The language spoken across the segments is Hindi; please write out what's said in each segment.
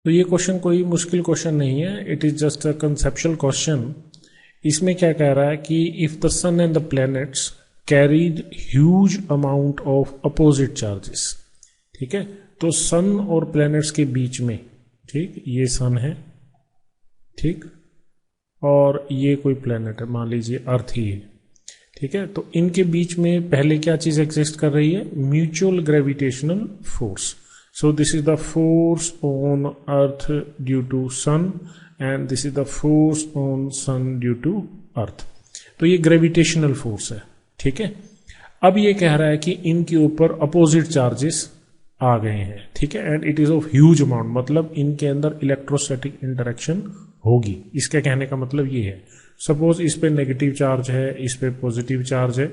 तो ये क्वेश्चन कोई मुश्किल क्वेश्चन नहीं है, it is just a conceptual question. इसमें क्या कह रहा है कि if the sun and the planets carried huge amount of opposite charges, ठीक है, तो सन और प्लैनेट्स के बीच में, ठीक, ये सन है, ठीक, और ये कोई प्लैनेट है, मान लीजिए अर्थ ही है, ठीक है, तो इनके बीच में पहले क्या चीज एग्जिस्ट कर रही है, mutual gravitational force. So this is the force on earth due to sun and this is the force on sun due to earth। तो ये ग्रेविटेशनल फोर्स है, ठीक है। अब ये कह रहा है कि इनके ऊपर अपोजिट चार्जेस आ गए हैं, ठीक है, and it is of huge amount, मतलब इनके अंदर इलेक्ट्रोस्टैटिक इंटरेक्शन होगी। इसका कहने का मतलब ये है, सपोज इस पे नेगेटिव चार्ज है, इस पे पॉजिटिव चार्ज है,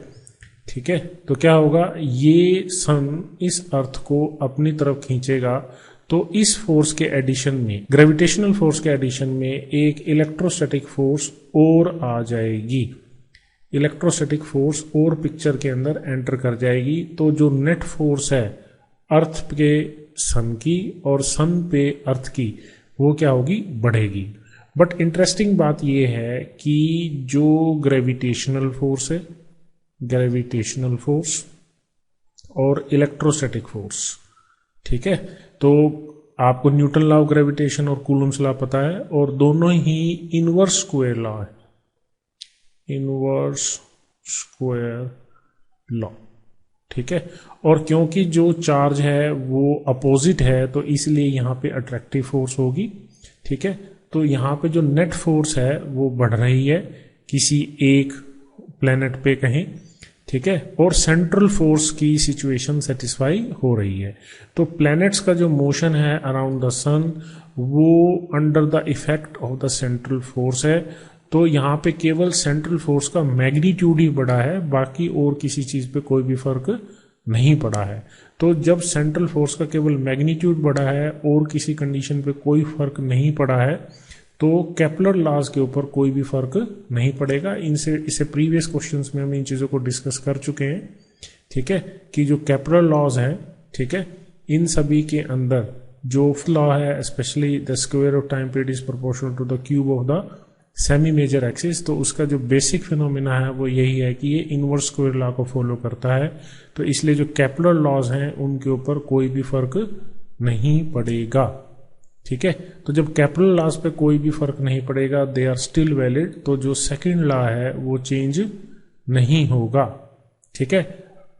ठीक है, तो क्या होगा, ये सन इस अर्थ को अपनी तरफ खींचेगा, तो इस फोर्स के एडिशन में, ग्रेविटेशनल फोर्स के एडिशन में एक इलेक्ट्रोस्टैटिक फोर्स और आ जाएगी, इलेक्ट्रोस्टैटिक फोर्स और पिक्चर के अंदर एंटर कर जाएगी। तो जो नेट फोर्स है अर्थ पे सन की और सन पे अर्थ की, वो क्या होगी, बढ़ेगी। बट इंटरेस्टिंग बात यह है कि जो ग्रेविटेशनल फोर्स है, ग्रेविटेशनल फोर्स और इलेक्ट्रोस्टैटिक फोर्स, ठीक है, तो आपको न्यूटन लॉ ऑफ ग्रेविटेशन और कूलम्स लॉ पता है, और दोनों ही इनवर्स स्क्वायर लॉ है, इनवर्स स्क्वायर लॉ, ठीक है। और क्योंकि जो चार्ज है वो अपोजिट है, तो इसलिए यहां पे अट्रैक्टिव फोर्स होगी, ठीक है। तो यहां पे जो नेट फोर्स है वो बढ़ रही है किसी एक प्लेनेट पे कहीं, ठीक है, और सेंट्रल फोर्स की सिचुएशन सेटिस्फाई हो रही है। तो प्लैनेट्स का जो मोशन है अराउंड द सन, वो under the effect of the central force है। तो यहां पे केवल सेंट्रल फोर्स का मैग्नीट्यूड ही बढ़ा है, बाकी और किसी चीज पे कोई भी फर्क नहीं पड़ा है। तो जब सेंट्रल फोर्स का केवल मैग्नीट्यूड बढ़ा है और किसी कंडीशन पे कोई फर्क नहीं पड़ा है, तो केपलर लॉज के ऊपर कोई भी फर्क नहीं पड़ेगा। इससे प्रीवियस क्वेश्चंस में हम इन चीजों को डिस्कस कर चुके हैं, ठीक है, कि जो केपलर लॉज है, ठीक है, इन सभी के अंदर जो लॉ है, specially the square of time period is proportional to the cube of the semi major axis, तो उसका जो बेसिक फिनोमिना है वो यही है कि ये इनवर्स स्क्वायर लॉ को फॉलो करता है। तो इसलिए जो केपलर लॉज हैं उनके ऊपर कोई भी फर्क नहीं पड़ेगा, ठीक है। तो जब केपलर लॉज पे कोई भी फर्क नहीं पड़ेगा, दे आर स्टिल वैलिड, तो जो सेकंड लॉ है वो चेंज नहीं होगा, ठीक है।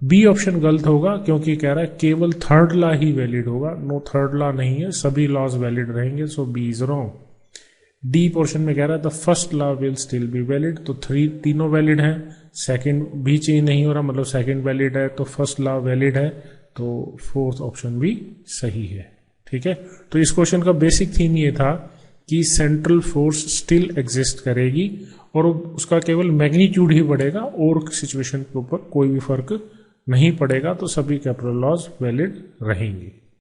बी ऑप्शन गलत होगा क्योंकि कह रहा है केवल थर्ड लॉ ही वैलिड होगा, नो थर्ड लॉ नहीं है, सभी लॉज वैलिड रहेंगे, so B is wrong. D portion में कह रहा है the first law will still be valid, तो तीनों वैलिड है, सेकंड भी चेंज नहीं हो रहा, मतलब सेकंड वैलिड है, तो फर्स्ट लॉ वैलिड है, तो फोर्थ ऑप्शन भी सही है, ठीक है। तो इस क्वेश्चन का बेसिक थीम ये था कि सेंट्रल फोर्स स्टिल एग्जिस्ट करेगी और उसका केवल मैग्नीट्यूड ही बढ़ेगा और सिचुएशन के ऊपर कोई भी फर्क नहीं पड़ेगा, तो सभी केपलर लॉज वैलिड रहेंगे।